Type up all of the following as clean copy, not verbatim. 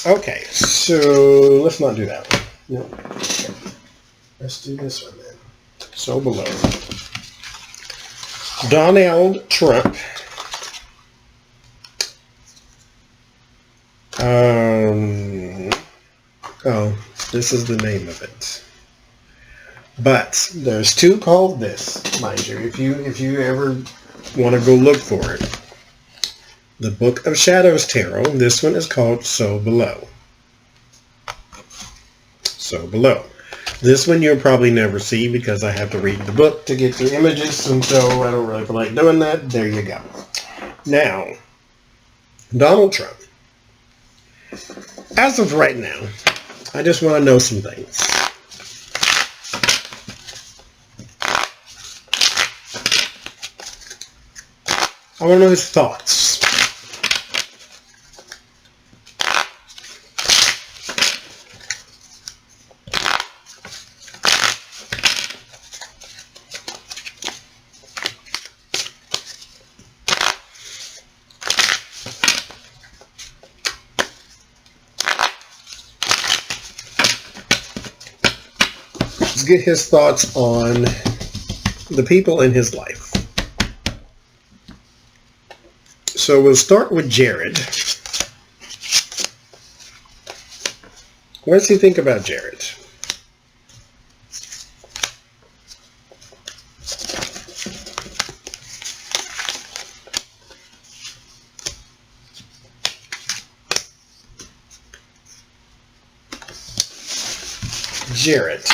Okay, so let's not do that one. No. Let's do this one then. So below. Donald Trump. Oh, this is the name of it. But there's two called this, mind you. If you ever want to go look for it. The Book of Shadows Tarot. This one is called So Below. So Below. This one you'll probably never see because I have to read the book to get the images, and so I don't really feel like doing that. There you go. Now, Donald Trump. As of right now, I just want to know some things. I want to know his thoughts. Let's get his thoughts on the people in his life. So we'll start with Jared. What does he think about Jared? Jared.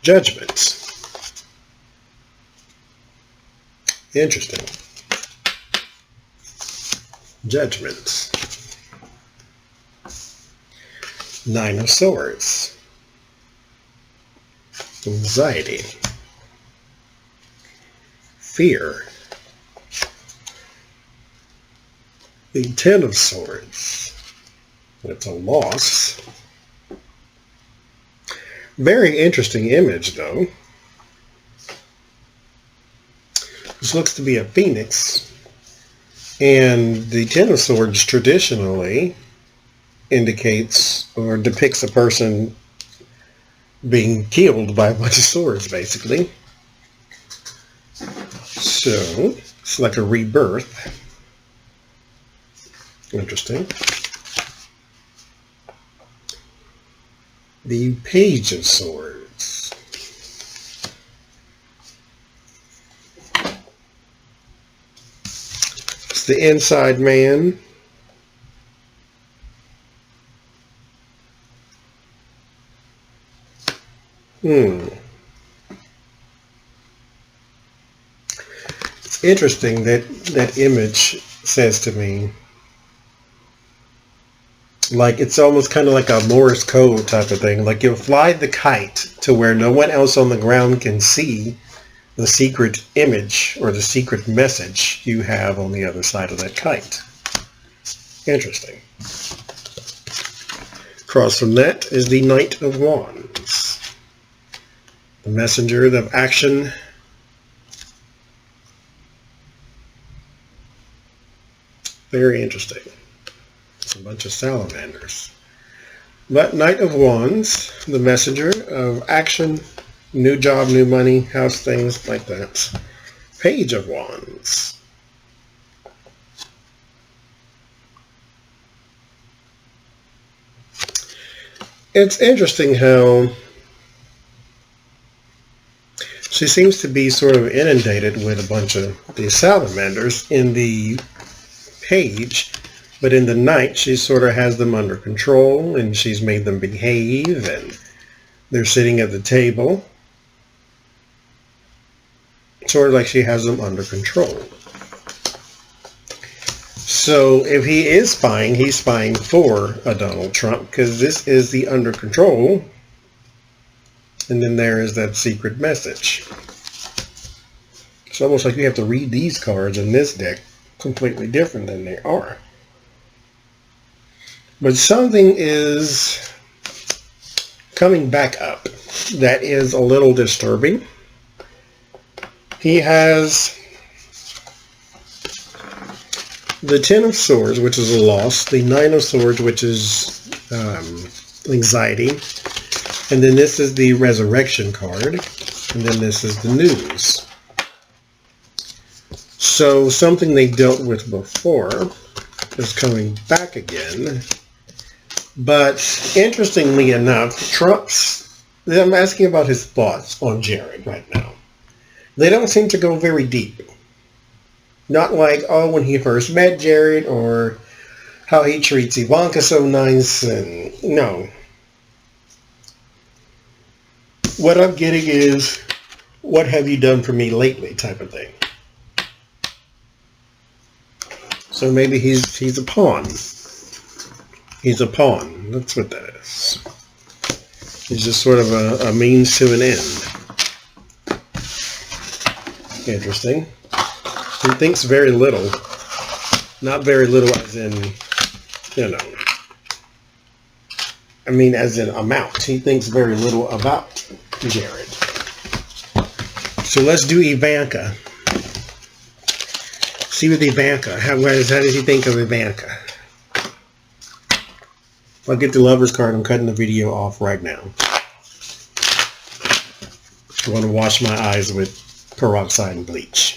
Judgment. Interesting. Judgment. Nine of Swords. Anxiety. Fear. The Ten of Swords. It's a loss. Very interesting image, though. This looks to be a phoenix. And the Ten of Swords traditionally indicates or depicts a person being killed by a bunch of swords, basically. So, it's like a rebirth. Interesting. The Page of Swords. It's the inside man. It's interesting that that image says to me, like it's almost kind of like a Morse code type of thing. Like you'll fly the kite to where no one else on the ground can see the secret image or the secret message you have on the other side of that kite. Interesting. Across from that is the Knight of Wands. The messenger of action. Very interesting. It's a bunch of salamanders. But Knight of Wands, the messenger of action, new job, new money, house things like that. Page of Wands. It's interesting how she seems to be sort of inundated with a bunch of these salamanders in the page, but in the Knight she sort of has them under control and she's made them behave and they're sitting at the table. Sort of like she has them under control. So if he is spying, he's spying for a Donald Trump because this is the under control. And then there is that secret message. It's almost like you have to read these cards in this deck completely different than they are. But something is coming back up that is a little disturbing. He has the Ten of Swords, which is a loss, the Nine of Swords, which is anxiety, and then this is the Resurrection card, and then this is the News. So something they dealt with before is coming back again. But interestingly enough, I'm asking about his thoughts on Jared right now. They don't seem to go very deep. Not like, oh, when he first met Jared, or how he treats Ivanka so nice, and no. What I'm getting is, what have you done for me lately type of thing. So maybe he's a pawn. He's a pawn. That's what that is. He's just sort of a means to an end. Interesting. He thinks very little. Not very little as in, I mean as in amount. He thinks very little about Jared. So let's do Ivanka. See with Ivanka. How does he think of Ivanka? If I get the Lover's card, I'm cutting the video off right now. I want to wash my eyes with peroxide and bleach.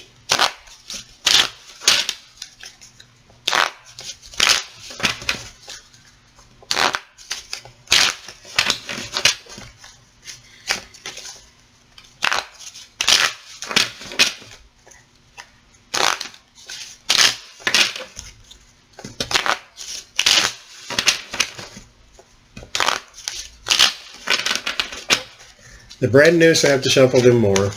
The brand new, so I have to shuffle them more.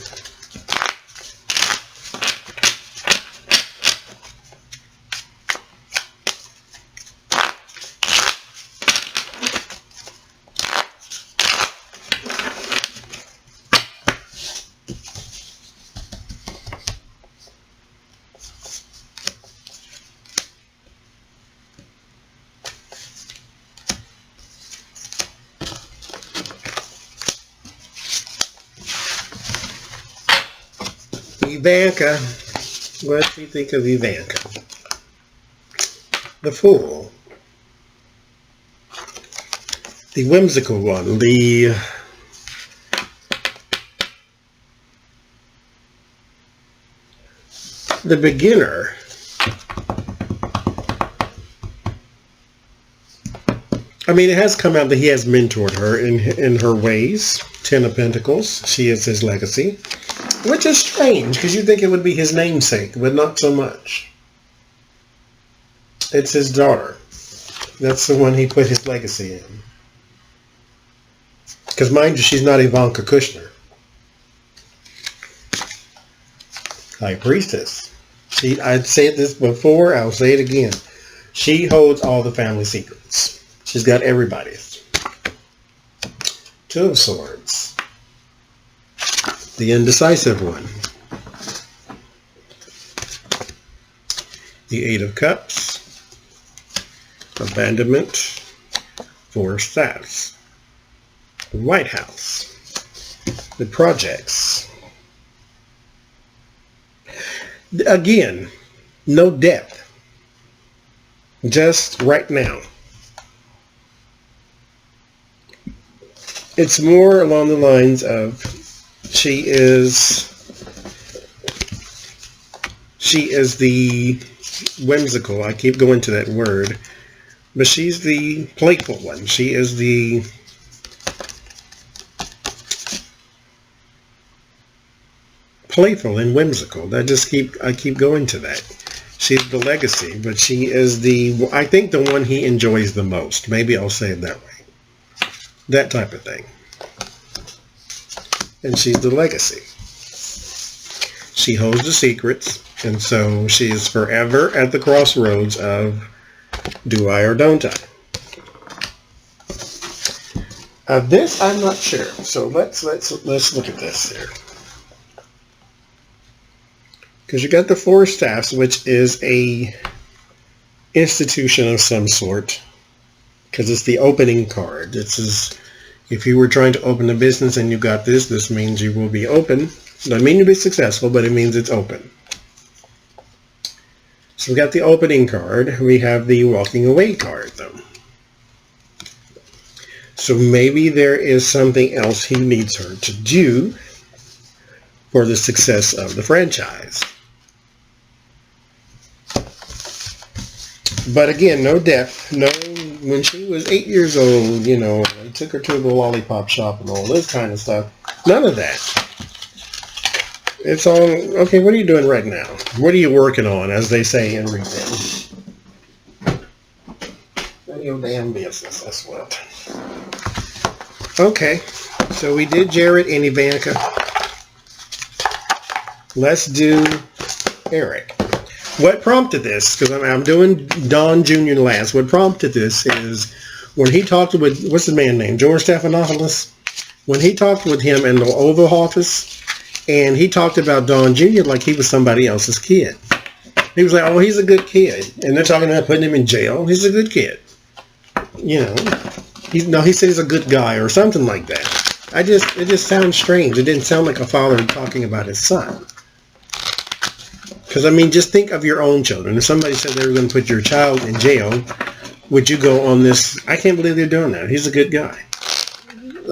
Ivanka. What do you think of Ivanka? The Fool. The whimsical one. The beginner. I mean, it has come out that he has mentored her in her ways. Ten of Pentacles. She is his legacy. Which is strange, because you think it would be his namesake, but not so much. It's his daughter. That's the one he put his legacy in. Because mind you, she's not Ivanka Kushner. High Priestess. I'd said this before, I'll say it again. She holds all the family secrets. She's got everybody's. Two of Swords. The indecisive one. The Eight of Cups. Abandonment. Four of Staffs. The White House. The Projects. Again, no depth. Just right now. It's more along the lines of she is the whimsical, I keep going to that word, but she's the playful one. She is the playful and whimsical. I keep going to that. She's the legacy, but she is I think the one he enjoys the most. Maybe I'll say it that way. That type of thing. And she's the legacy. She holds the secrets, and so she is forever at the crossroads of do I or don't I? This I'm not sure. So let's look at this here. Because you got the Four of Staffs, which is a institution of some sort. Because it's the opening card. This is, if you were trying to open a business and you got this means you will be open. Doesn't mean you'll be successful, but it means it's open. So we got the opening card. We have the walking away card, though. So maybe there is something else he needs her to do for the success of the franchise. But again, no depth. No, when she was 8 years old, you know, I took her to the lollipop shop and all this kind of stuff. None of that. It's all, okay, what are you doing right now? What are you working on, as they say in retail? None of your damn business, that's what. Okay, so we did Jared and Ivanka. Let's do Eric. What prompted this, because I'm doing Don Jr. last, what prompted this is when he talked with, what's the man name, George Stephanopoulos? When he talked with him in the Oval Office, and he talked about Don Jr. like he was somebody else's kid. He was like, oh, he's a good kid. And they're talking about putting him in jail. He's a good kid. You know, he said he's a good guy or something like that. It just sounds strange. It didn't sound like a father talking about his son. Because, I mean, just think of your own children. If somebody said they were going to put your child in jail, would you go on this? I can't believe they're doing that. He's a good guy.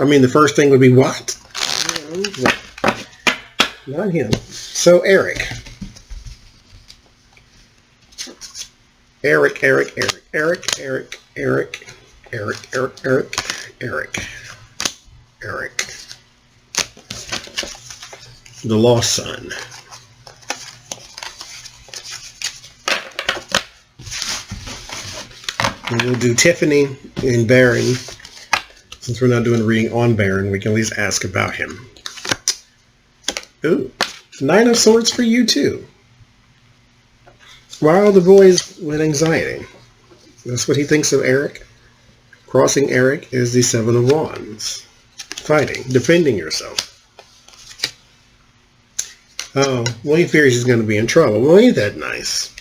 I mean, the first thing would be, what? Not him. So, Eric. Eric. The lost son. And we'll do Tiffany and Barron. Since we're not doing a reading on Barron, we can at least ask about him. Ooh, 9 of Swords for you too. Why are the boys with anxiety? That's what he thinks of Eric. Crossing Eric is the 7 of Wands. Fighting, defending yourself. Oh, well, he fears he's going to be in trouble. Well, ain't that nice?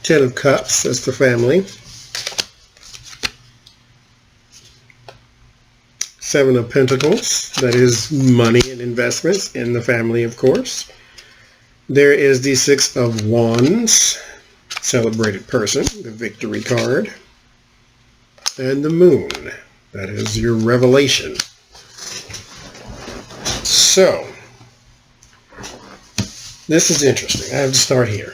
10 of Cups, that's the family. 7 of Pentacles, that is money and investments in the family, of course. There is the 6 of Wands, celebrated person, the Victory card. And the Moon, that is your revelation. So, this is interesting. I have to start here.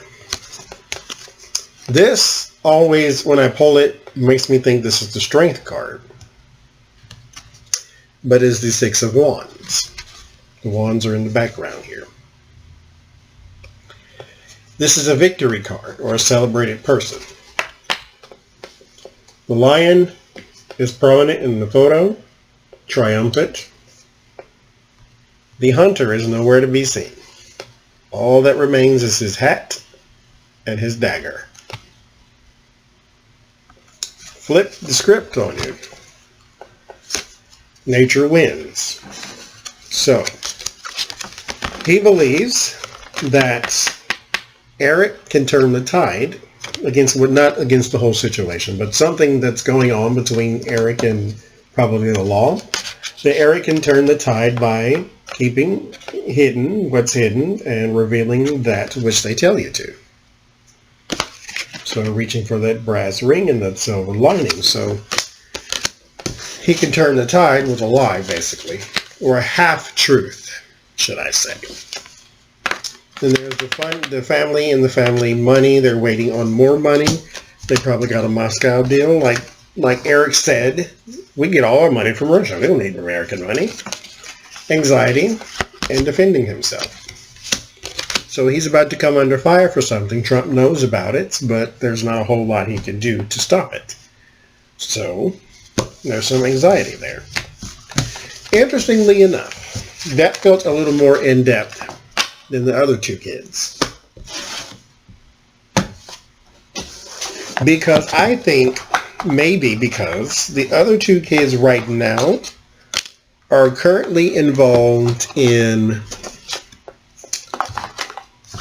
This always, when I pull it, makes me think this is the Strength card. But is the 6 of Wands. The Wands are in the background here. This is a Victory card, or a celebrated person. The Lion is prominent in the photo, triumphant. The Hunter is nowhere to be seen. All that remains is his hat and his dagger. Flip the script on you. Nature wins. So, he believes that Eric can turn the tide against, not against the whole situation, but something that's going on between Eric and probably the law. That Eric can turn the tide by keeping hidden what's hidden and revealing that which they tell you to. So reaching for that brass ring and that silver lining. So he can turn the tide with a lie, basically. Or a half-truth, should I say. Then there's the family and the family money. They're waiting on more money. They probably got a Moscow deal. Like Eric said, we get all our money from Russia. We don't need American money. Anxiety and defending himself. So he's about to come under fire for something. Trump knows about it, but there's not a whole lot he can do to stop it. So there's some anxiety there. Interestingly enough, that felt a little more in-depth than the other two kids. Because I think, maybe because the other two kids right now are currently involved in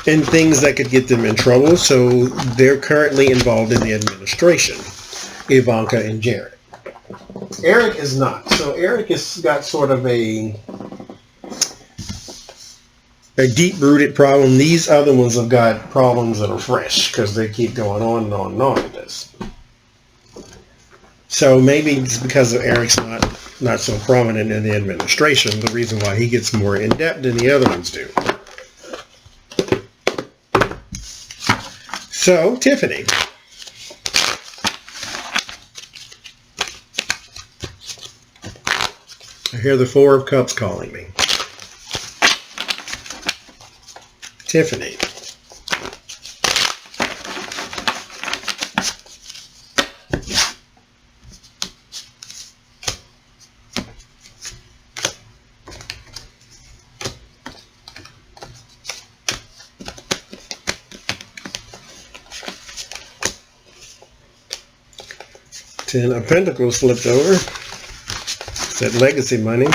things that could get them in trouble. So they're currently involved in the administration, Ivanka and Jared. Eric is not. So Eric has got sort of a a deep-rooted problem. These other ones have got problems that are fresh because they keep going on and on and on with this. So maybe it's because of Eric's not so prominent in the administration, the reason why he gets more in-depth than the other ones do. So, Tiffany. I hear the Four of Cups calling me. Tiffany. Ten of Pentacles flipped over. Said legacy money.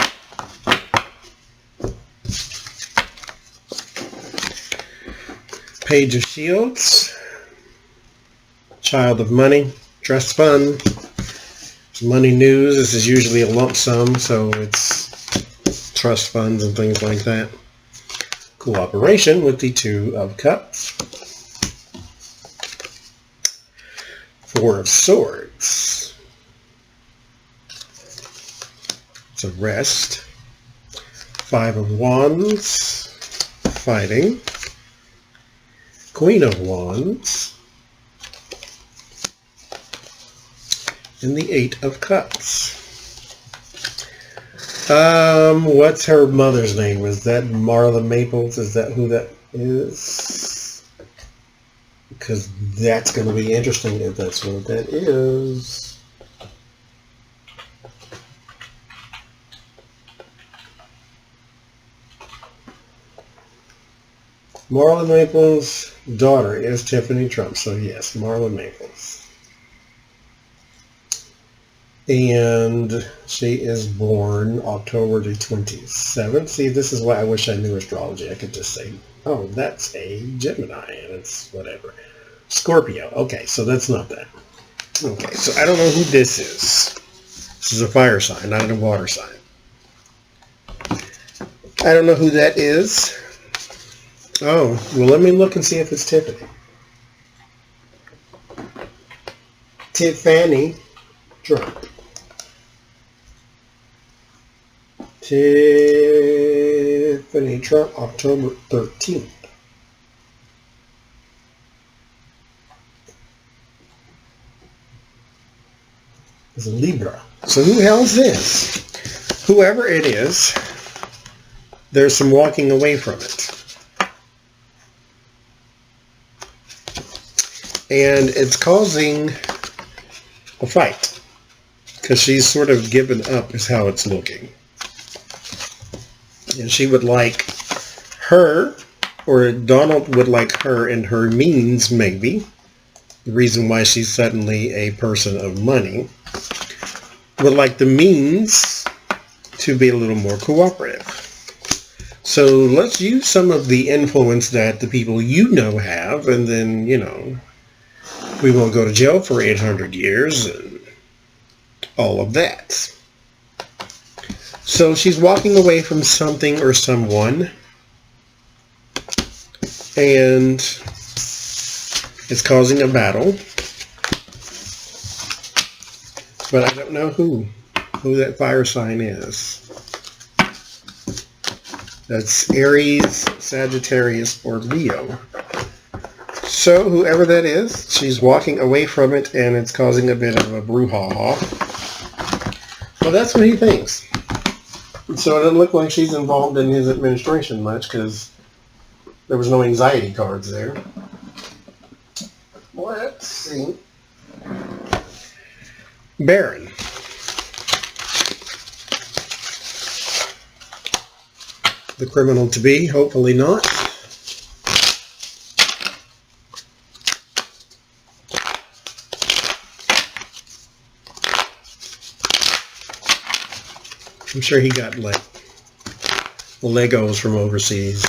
Page of Shields. Child of Money. Trust fund. Money news. This is usually a lump sum, so it's trust funds and things like that. Cooperation with the Two of Cups. Four of Swords. It's a rest. Five of Wands. Fighting. Queen of Wands. And the Eight of Cups. What's her mother's name? Is that Marla Maples? Is that who that is? Because that's going to be interesting if that's what that is. Marla Maples' daughter is Tiffany Trump. So yes, Marla Maples. And she is born October the 27th. See, this is why I wish I knew astrology. I could just say, oh, that's a Gemini, and it's whatever. Scorpio. Okay, so that's not that. Okay, so I don't know who this is. This is a fire sign, not a water sign. I don't know who that is. Oh, well, let me look and see if it's Tiffany. Tiffany Trump. Tiffany Trump, October 13th. It's a Libra. So who the hell is this? Whoever it is, there's some walking away from it. And it's causing a fight. Because she's sort of given up is how it's looking. And she would like her, or Donald would like her and her means, maybe. The reason why she's suddenly a person of money. Would like the means to be a little more cooperative. So let's use some of the influence that the people you know have, and then, you know, we won't go to jail for 800 years and all of that. So she's walking away from something or someone, and it's causing a battle. But I don't know who that fire sign is. That's Aries, Sagittarius, or Leo. So whoever that is, she's walking away from it, and it's causing a bit of a brouhaha. Well, that's what he thinks. So it doesn't look like she's involved in his administration much, because there was no anxiety cards there. Let's see. Barron. The criminal to be, hopefully not. I'm sure he got like Legos from overseas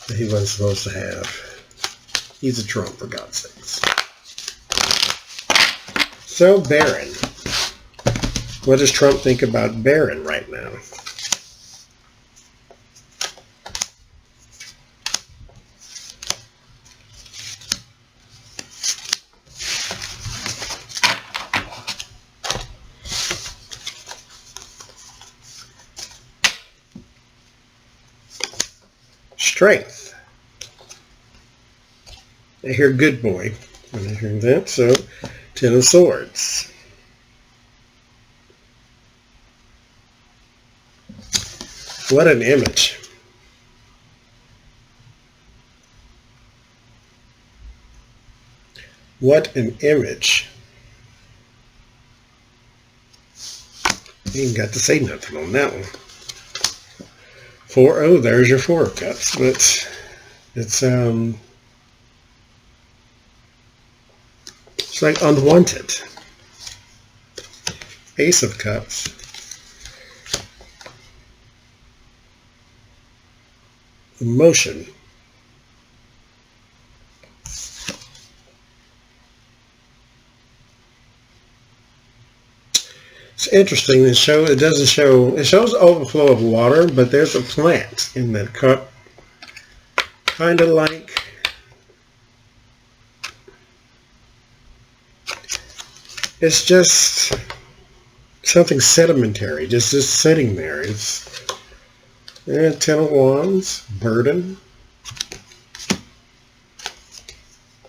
that he wasn't supposed to have. He's a Trump, for God's sakes. So, Barron. What does Trump think about Barron right now? strength. I hear good boy when I hear that. So 10 of Swords. What an image. What an image. You ain't got to say nothing on that one. Oh, there's your 4 of Cups. But it's like unwanted. Ace of Cups. Emotion. It's interesting. It shows overflow of water, but there's a plant in that cup. Kind of like it's just something sedimentary, just sitting there. It's 10 of Wands, burden,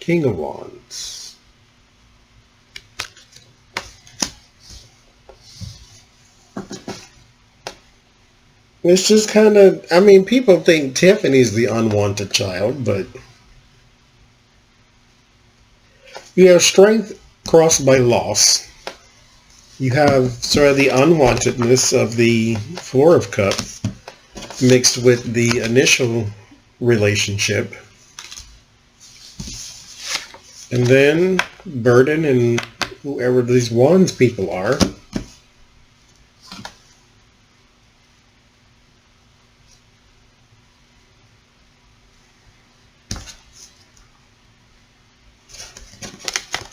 King of Wands. It's just kind of, I mean, people think Tiffany's the unwanted child, but you have strength crossed by loss. You have sort of the unwantedness of the 4 of Cups mixed with the initial relationship. And then burden and whoever these Wands people are.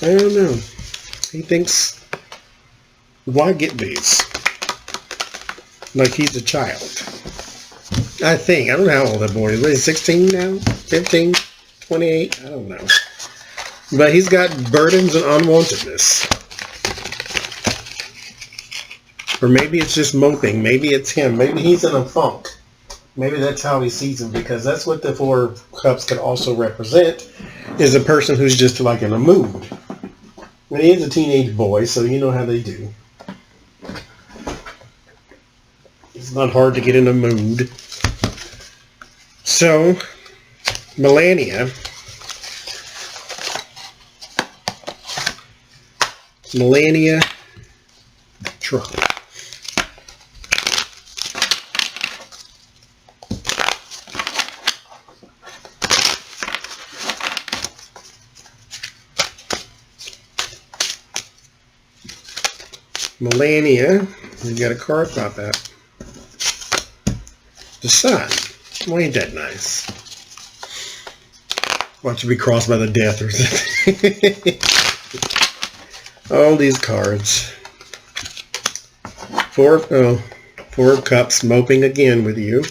I don't know. He thinks, why get these? Like he's a child. I think. I don't know how old that boy is. What, is he 16 now? 15? 28? I don't know. But he's got burdens and unwantedness. Or maybe it's just moping. Maybe it's him. Maybe he's in a funk. Maybe that's how he sees him, because that's what the 4 of Cups could also represent, is a person who's just like in a mood. And he is a teenage boy, so you know how they do. It's not hard to get in a mood. So, Melania. Trump. Melania, you got a card about that. The Sun. Well, ain't that nice? Watch it be crossed by the death or something. All these cards. 4 of Cups, moping again with you.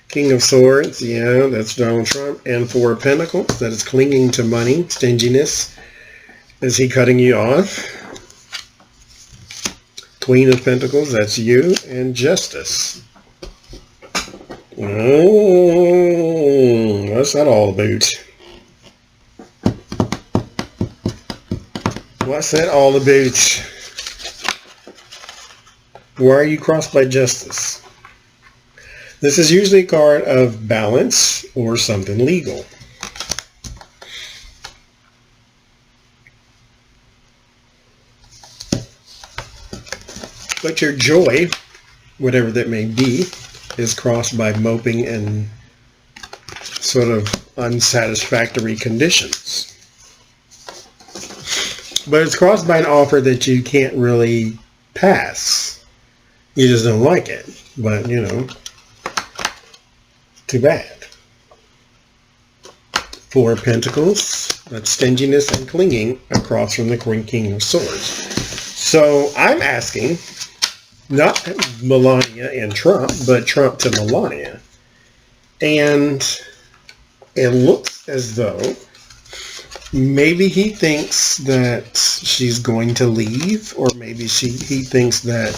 King of Swords, yeah, that's Donald Trump. And 4 of Pentacles, that is clinging to money, stinginess. Is he cutting you off? Queen of Pentacles, that's you. And Justice. Oh, what's that all about? What's that all about? Why are you crossed by Justice? This is usually a card of balance or something legal. But your joy, whatever that may be, is crossed by moping and sort of unsatisfactory conditions. But it's crossed by an offer that you can't really pass. You just don't like it. But, you know, too bad. 4 of Pentacles, that's stinginess and clinging across from the King of Swords. So I'm asking, not Melania and Trump, but Trump to Melania. And it looks as though maybe he thinks that she's going to leave, or maybe he thinks that,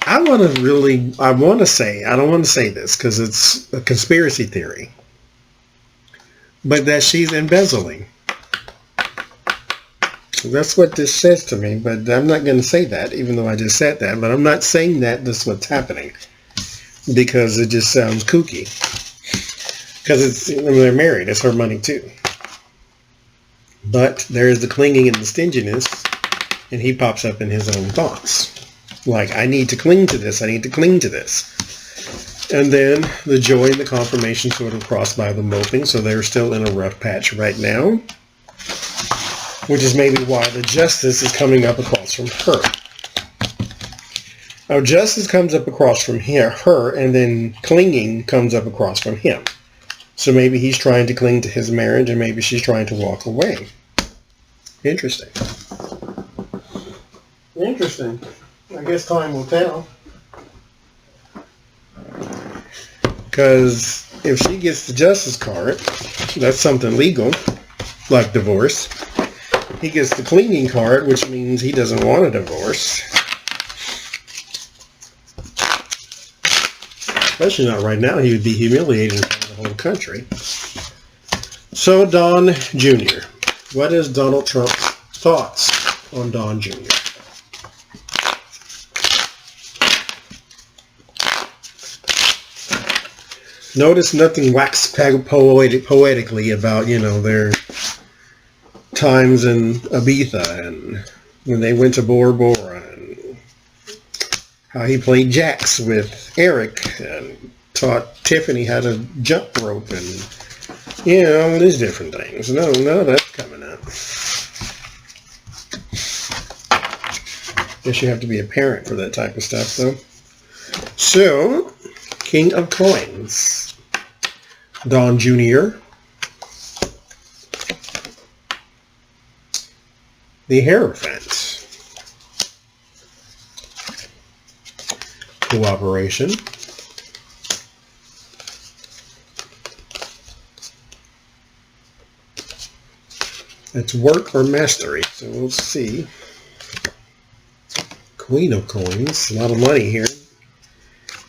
I want to say, I don't want to say this because it's a conspiracy theory, but that she's embezzling. That's what this says to me, but I'm not going to say that, even though I just said that. But I'm not saying that this is what's happening because it just sounds kooky. Because they're married, it's her money too. But there's the clinging and the stinginess, and he pops up in his own thoughts. Like, I need to cling to this, I need to cling to this. And then the joy and the confirmation sort of cross by the moping, so they're still in a rough patch right now. Which is maybe why the justice is coming up across from her. Now, justice comes up across from her, and then clinging comes up across from him. So maybe he's trying to cling to his marriage, and maybe she's trying to walk away. Interesting. Interesting. I guess time will tell. Because if she gets the justice card, that's something legal, like divorce. He gets the clinging card, which means he doesn't want a divorce. Especially not right now. He would be humiliated in front of the whole country. So, Don Jr. What is Donald Trump's thoughts on Don Jr.? Notice nothing wax poetically about, their times in Ibiza and when they went to Bora Bora and how he played jacks with Eric and taught Tiffany how to jump rope and all these different things. No, that's coming up. Guess you have to be a parent for that type of stuff though. So, King of Coins, Don Jr. The Hierophant. Cooperation. It's work or mastery. So we'll see. Queen of Coins. A lot of money here.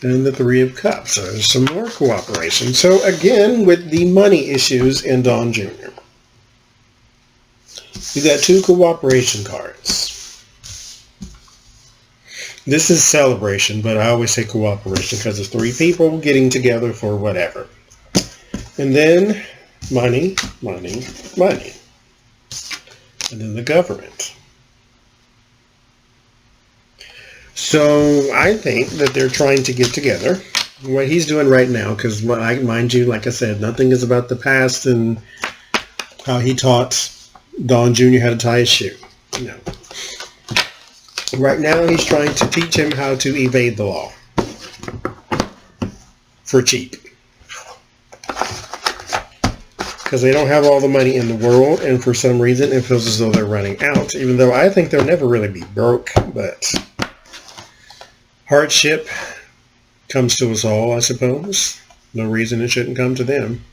And the Three of Cups. So there's some more cooperation. So again, with the money issues in Don Jr. We got two cooperation cards. This is celebration, but I always say cooperation because it's three people getting together for whatever. And then money, money, money. And then the government. So I think that they're trying to get together. What he's doing right now, because mind you, like I said, nothing is about the past and how he taught Don Jr. how to tie his shoe. No. Right now he's trying to teach him how to evade the law. For cheap. Because they don't have all the money in the world, and for some reason it feels as though they're running out. Even though I think they'll never really be broke, but hardship comes to us all, I suppose. No reason it shouldn't come to them.